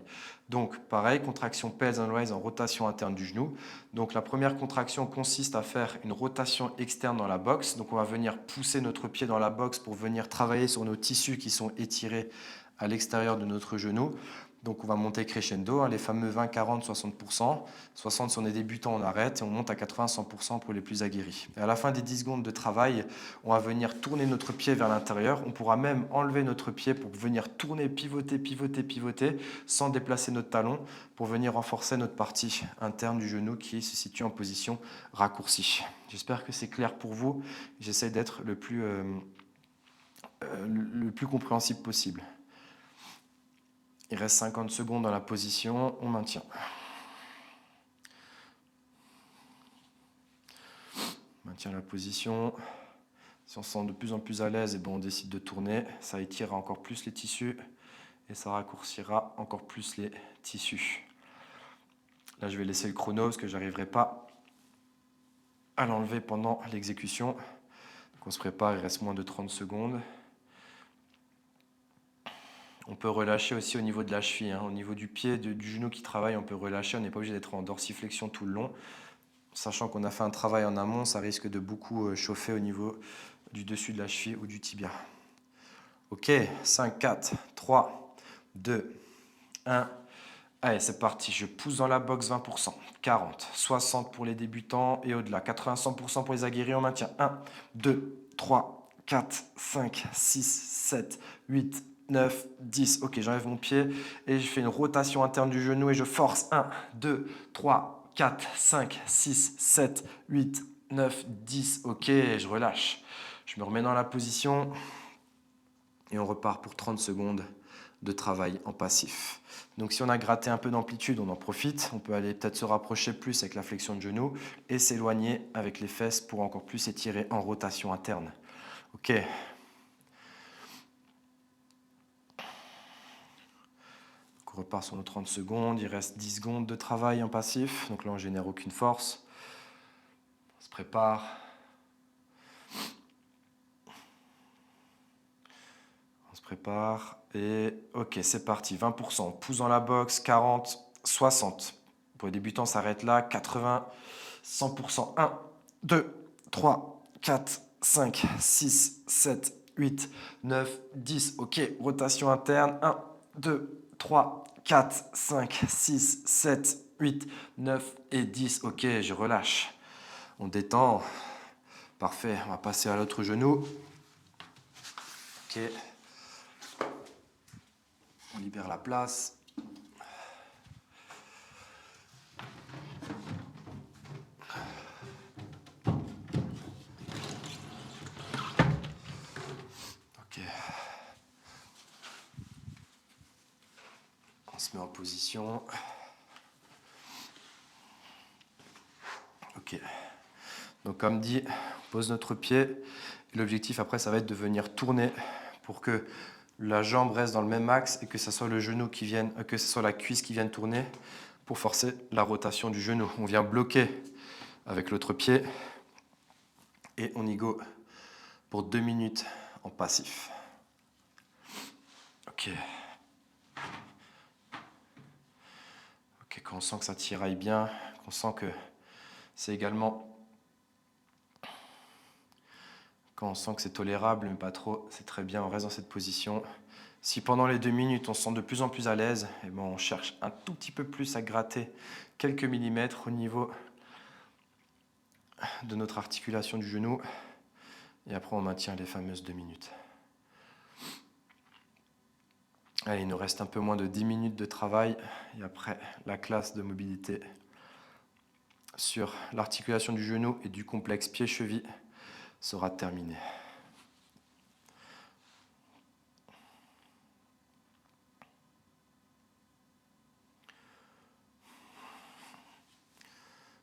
Speaker 1: Donc pareil, contraction pes and rise en rotation interne du genou. Donc la première contraction consiste à faire une rotation externe dans la boxe. Donc on va venir pousser notre pied dans la boxe pour venir travailler sur nos tissus qui sont étirés à l'extérieur de notre genou. Donc on va monter crescendo, les fameux 20, 40, 60%. 60 si on est débutant, on arrête et on monte à 80, 100% pour les plus aguerris. Et à la fin des 10 secondes de travail, on va venir tourner notre pied vers l'intérieur. On pourra même enlever notre pied pour venir tourner, pivoter, pivoter, pivoter, sans déplacer notre talon, pour venir renforcer notre partie interne du genou qui se situe en position raccourcie. J'espère que c'est clair pour vous. J'essaie d'être le plus compréhensible possible. Il reste 50 secondes dans la position, on maintient. On maintient la position. Si on se sent de plus en plus à l'aise, on décide de tourner. Ça étirera encore plus les tissus et ça raccourcira encore plus les tissus. Là, je vais laisser le chrono parce que je n'arriverai pas à l'enlever pendant l'exécution. Donc on se prépare, il reste moins de 30 secondes. On peut relâcher aussi au niveau de la cheville, au niveau du pied, du genou qui travaille, on peut relâcher. On n'est pas obligé d'être en dorsiflexion tout le long. Sachant qu'on a fait un travail en amont, ça risque de beaucoup chauffer au niveau du dessus de la cheville ou du tibia. Ok, 5, 4, 3, 2, 1. Allez, c'est parti. Je pousse dans la boxe 20%, 40, 60 pour les débutants et au-delà. 80, 100% pour les aguerris. On maintient 1, 2, 3, 4, 5, 6, 7, 8, 9, 10. Ok, j'enlève mon pied et je fais une rotation interne du genou et je force. 1, 2, 3, 4, 5, 6, 7, 8, 9, 10. Ok, je relâche. Je me remets dans la position et on repart pour 30 secondes de travail en passif. Donc si on a gratté un peu d'amplitude, on en profite. On peut aller peut-être se rapprocher plus avec la flexion de genou et s'éloigner avec les fesses pour encore plus étirer en rotation interne. Ok. Donc on repart sur nos 30 secondes. Il reste 10 secondes de travail en passif. Donc là, on ne génère aucune force. On se prépare. On se prépare et ok, c'est parti. 20%. On pousse dans la boxe. 40, 60. Pour les débutants, ça s'arrête là. 80, 100%. 1, 2, 3, 4, 5, 6, 7, 8, 9, 10. Ok, rotation interne. 1, 2, 3, 4, 5, 6, 7, 8, 9 et 10. Ok, je relâche. On détend. Parfait, on va passer à l'autre genou. Ok. On libère la place. Ok. On se met en position. Ok. Donc comme dit, on pose notre pied. L'objectif après, ça va être de venir tourner pour que la jambe reste dans le même axe et que ce soit le genou qui vienne, que ce soit la cuisse qui vienne tourner pour forcer la rotation du genou. On vient bloquer avec l'autre pied et on y go pour 2 minutes en passif. Ok. Ok, quand on sent que ça tiraille bien, qu'on sent que c'est également... Quand on sent que c'est tolérable, mais pas trop, c'est très bien, on reste dans cette position. Si pendant les 2 minutes, on se sent de plus en plus à l'aise, eh ben on cherche un tout petit peu plus à gratter quelques millimètres au niveau de notre articulation du genou. Et après, on maintient les fameuses 2 minutes. Allez, il nous reste un peu moins de 10 minutes de travail. Et après, la classe de mobilité sur l'articulation du genou et du complexe pied-cheville sera terminée.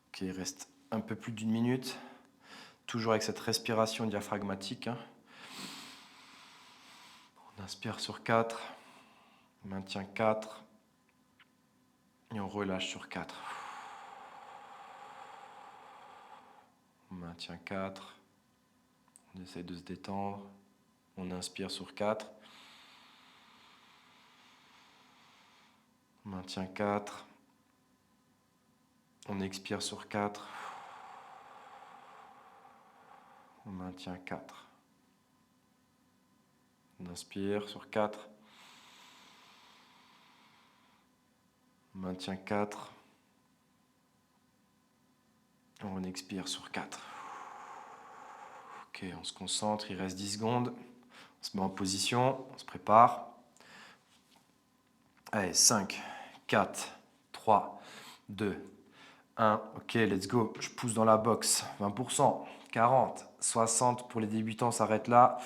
Speaker 1: Ok, il reste un peu plus d'1 minute. Toujours avec cette respiration diaphragmatique. On inspire sur 4, on maintient 4 et on relâche sur 4. On maintient 4, on essaie de se détendre, on inspire sur 4, on maintient 4, on expire sur 4, on maintient 4. On inspire sur 4. On maintient 4. On expire sur 4. Ok, on se concentre, il reste 10 secondes. On se met en position, on se prépare. Allez, 5, 4, 3, 2, 1. Ok, let's go. Je pousse dans la boxe. 20%, 40, 60 pour les débutants, s'arrête là.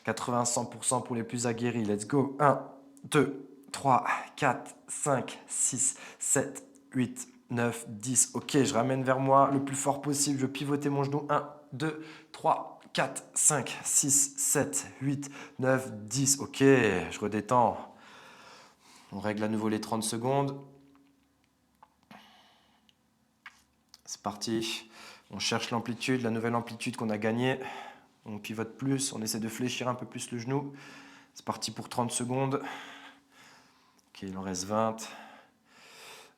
Speaker 1: 80, 100% pour les plus aguerris. Let's go. 1, 2, 3, 4, 5, 6, 7, 8, 9, 10. Ok, je ramène vers moi le plus fort possible. Je pivote mon genou. 1, 2, 3, 4, 5, 6, 7, 8, 9, 10. Ok, je redétends. On règle à nouveau les 30 secondes. C'est parti. On cherche l'amplitude, la nouvelle amplitude qu'on a gagnée. On pivote plus, on essaie de fléchir un peu plus le genou. C'est parti pour 30 secondes. Ok, il en reste 20.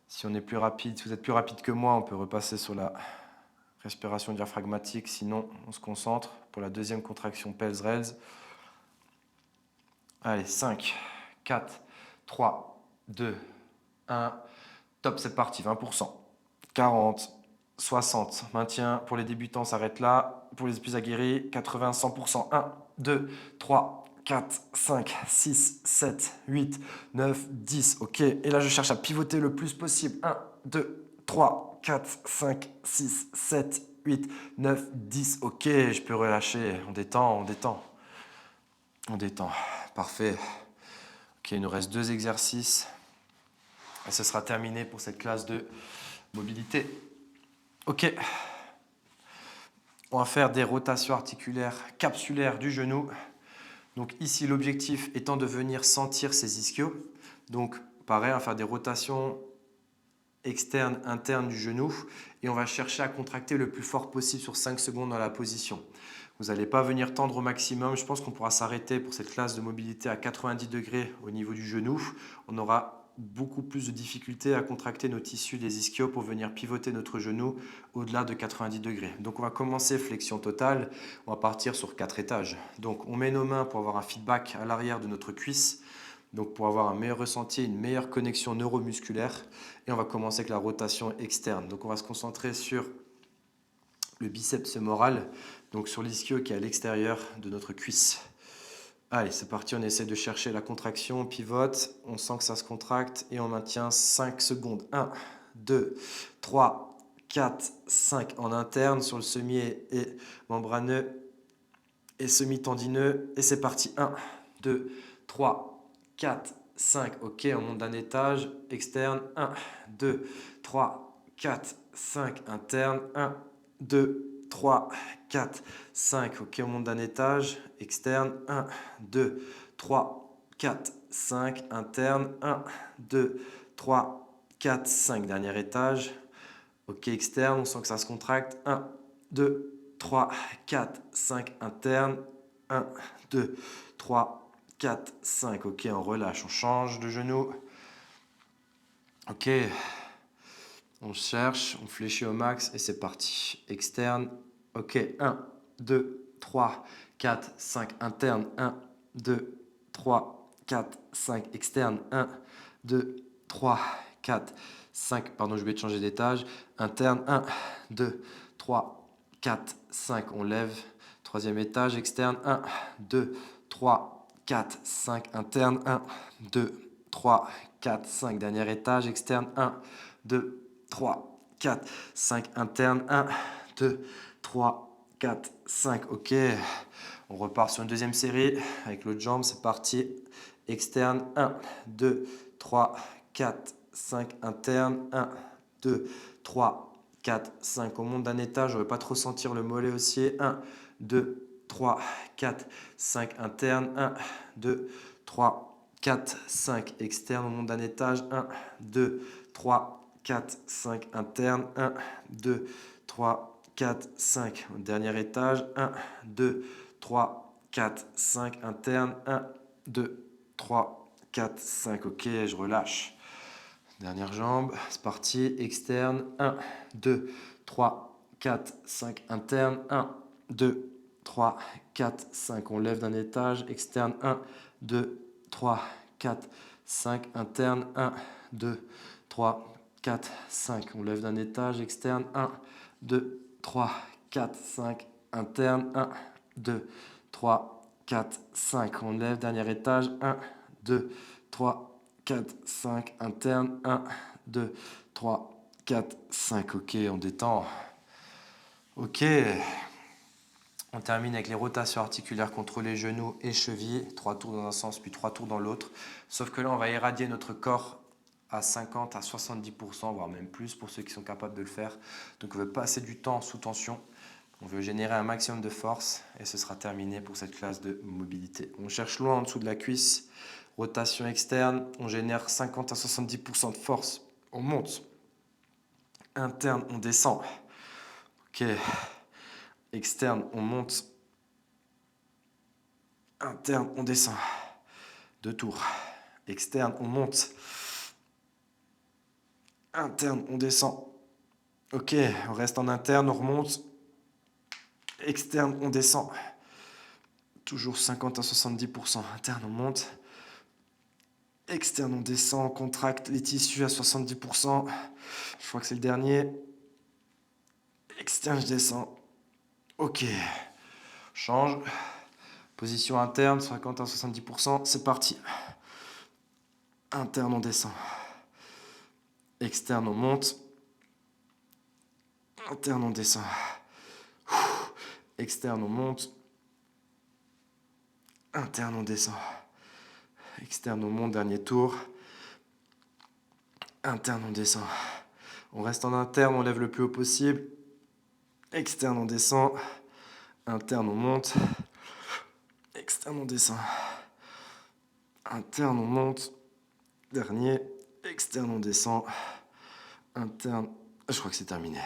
Speaker 1: Si on est plus rapide, si vous êtes plus rapide que moi, on peut repasser sur la respiration diaphragmatique. Sinon, on se concentre pour la deuxième contraction Pels-Rels. Allez, 5, 4, 3, 2, 1. Top, c'est parti, 20%. 40, 60, maintien. Pour les débutants, s'arrête là. Pour les plus aguerris, 80, 100%. 1, 2, 3, 4, 5, 6, 7, 8, 9, 10. Ok, et là, je cherche à pivoter le plus possible. 1, 2, 3, 4, 5, 6, 7, 8, 9, 10. Ok, je peux relâcher. On détend, on détend. On détend. Parfait. Ok, il nous reste 2 exercices. Et ce sera terminé pour cette classe de mobilité. Ok. On va faire des rotations articulaires capsulaires du genou. Donc ici, l'objectif étant de venir sentir ces ischios. Donc pareil, on va faire des rotations externes, internes du genou. Et on va chercher à contracter le plus fort possible sur 5 secondes dans la position. Vous n'allez pas venir tendre au maximum. Je pense qu'on pourra s'arrêter pour cette classe de mobilité à 90 degrés au niveau du genou. On aura beaucoup plus de difficultés à contracter nos tissus des ischios pour venir pivoter notre genou au-delà de 90 degrés. Donc on va commencer flexion totale. On va partir sur 4 étages. Donc on met nos mains pour avoir un feedback à l'arrière de notre cuisse. Donc pour avoir un meilleur ressenti, une meilleure connexion neuromusculaire. Et on va commencer avec la rotation externe. Donc on va se concentrer sur le biceps femoral, donc sur l'ischio qui est à l'extérieur de notre cuisse. Allez, c'est parti, on essaie de chercher la contraction, on pivote, on sent que ça se contracte et on maintient 5 secondes. 1, 2, 3, 4, 5 en interne sur le semi et membraneux et semi-tendineux. Et c'est parti. 1, 2, 3, 4, 5. Ok, on monte d'un étage. Externe. 1, 2, 3, 4, 5. Interne. 1, 2, 3, 4, 5. Ok, on monte d'un étage. Externe. 1, 2, 3, 4, 5. Interne. 1, 2, 3, 4, 5. Dernier étage. Ok, externe. On sent que ça se contracte. 1, 2, 3, 4, 5, interne. 1, 2, 3, 4, 5. Ok, on relâche, on change de genou. Ok, on cherche, on fléchit au max et c'est parti. Externe. Ok, 1, 2, 3, 4, 5, interne. 1, 2, 3, 4, 5, externe. 1, 2, 3, 4, 5. Pardon, je vais te changer d'étage. Interne. 1, 2, 3, 4, 5. On lève. Troisième étage, externe. 1, 2, 3, 4, 5. Interne. 1, 2, 3, 4, 5. Dernier étage, externe. 1, 2, 3, 4, 5. Interne. 1, 2, 3, 4, 5. Ok. On repart sur une deuxième série avec l'autre jambe. C'est parti. Externe. 1, 2, 3, 4, 5. Interne. 1, 2, 3, 4, 5. On monte d'un étage. Je ne vais pas trop sentir le mollet haussier. 1, 2, 3, 4, 5. Interne. 1, 2, 3, 4, 5. Externe. On monte d'un étage. 1, 2, 3, 4, 5. Interne. 1, 2, 3, 4, 5. Dernier étage. 1, 2, 3, 4, 5. Interne. 1, 2, 3, 4, 5. Ok, je relâche. Dernière jambe, c'est parti. Externe. 1, 2, 3, 4, 5. Interne. 1, 2, 3, 4, 5. On lève d'un étage. Externe. 1, 2, 3, 4, 5. Interne. 1, 2, 3, 4, 5. On lève d'un étage. Externe. 1, 2, 3, 4, 5. Interne. 1, 2, 3, 4, 5. On lève. Dernier étage. 1, 2, 3, 4, 5. Interne. 1, 2, 3, 4, 5. Ok, on détend. Ok. On termine avec les rotations articulaires contre les genoux et chevilles. 3 tours dans un sens, puis 3 tours dans l'autre. Sauf que là, on va irradier notre corps à 50 à 70%, voire même plus pour ceux qui sont capables de le faire. Donc on veut passer du temps sous tension. On veut générer un maximum de force et ce sera terminé pour cette classe de mobilité. On cherche loin en dessous de la cuisse. Rotation externe, on génère 50 à 70% de force. On monte. Interne, on descend. Ok. Externe, on monte. Interne, on descend. 2 tours. Externe, on monte. Interne, on descend. Ok, on reste en interne, on remonte. Externe, on descend. Toujours 50 à 70%. Interne, on monte. Externe, on descend, on contracte les tissus à 70%. Je crois que c'est le dernier. Externe, je descends. Ok. Change. Position interne, 50 à 70%. C'est parti. Interne, on descend. Externe, on monte. Interne, on descend. Externe, on monte. Interne, on descend. Externe, on monte, dernier tour. Interne, on descend. On reste en interne, on lève le plus haut possible. Externe, on descend. Interne, on monte. Externe, on descend. Interne, on monte. Dernier. Externe, on descend. Interne. Je crois que c'est terminé.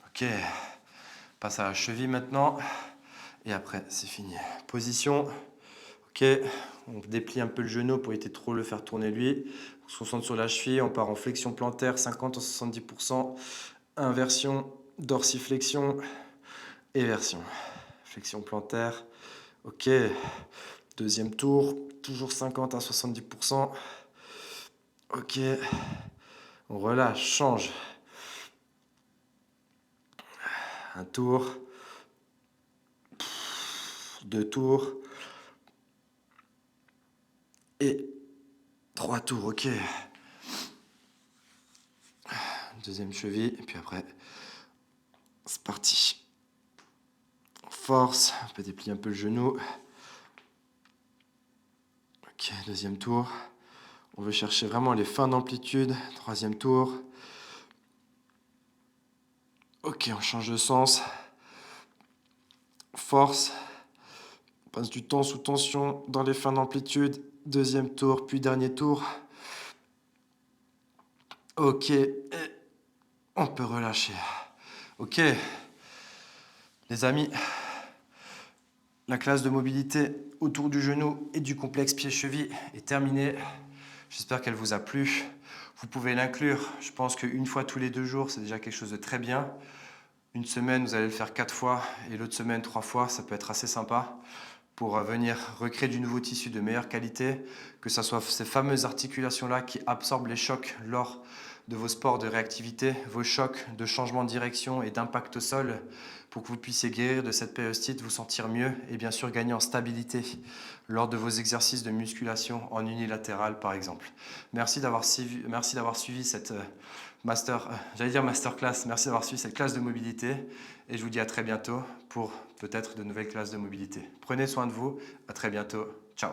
Speaker 1: Ok. Passe à la cheville maintenant. Et après, c'est fini. Position. Ok. On déplie un peu le genou pour éviter de trop le faire tourner lui. On se concentre sur la cheville. On part en flexion plantaire, 50 à 70%. Inversion, dorsiflexion, éversion. Flexion plantaire. Ok. Deuxième tour. Toujours 50 à 70%. Ok. On relâche, change. Un tour. Deux tours. Et 3 tours, ok. Deuxième cheville, et puis après, c'est parti. Force, on peut déplier un peu le genou. Ok, deuxième tour. On veut chercher vraiment les fins d'amplitude. Troisième tour. Ok, on change de sens. Force. On passe du temps sous tension dans les fins d'amplitude. Deuxième tour, puis dernier tour. Ok, et on peut relâcher. Ok, les amis, la classe de mobilité autour du genou et du complexe pied-cheville est terminée. J'espère qu'elle vous a plu. Vous pouvez l'inclure. Je pense qu'une fois tous les 2 jours, c'est déjà quelque chose de très bien. Une semaine, vous allez le faire 4 fois et l'autre semaine 3 fois. Ça peut être assez sympa pour venir recréer du nouveau tissu de meilleure qualité, que ce soit ces fameuses articulations-là qui absorbent les chocs lors de vos sports de réactivité, vos chocs de changement de direction et d'impact au sol, pour que vous puissiez guérir de cette périostite, vous sentir mieux et bien sûr gagner en stabilité lors de vos exercices de musculation en unilatéral par exemple. Merci d'avoir suivi cette masterclass, merci d'avoir suivi cette classe de mobilité et je vous dis à très bientôt pour peut-être de nouvelles classes de mobilité. Prenez soin de vous, à très bientôt, ciao.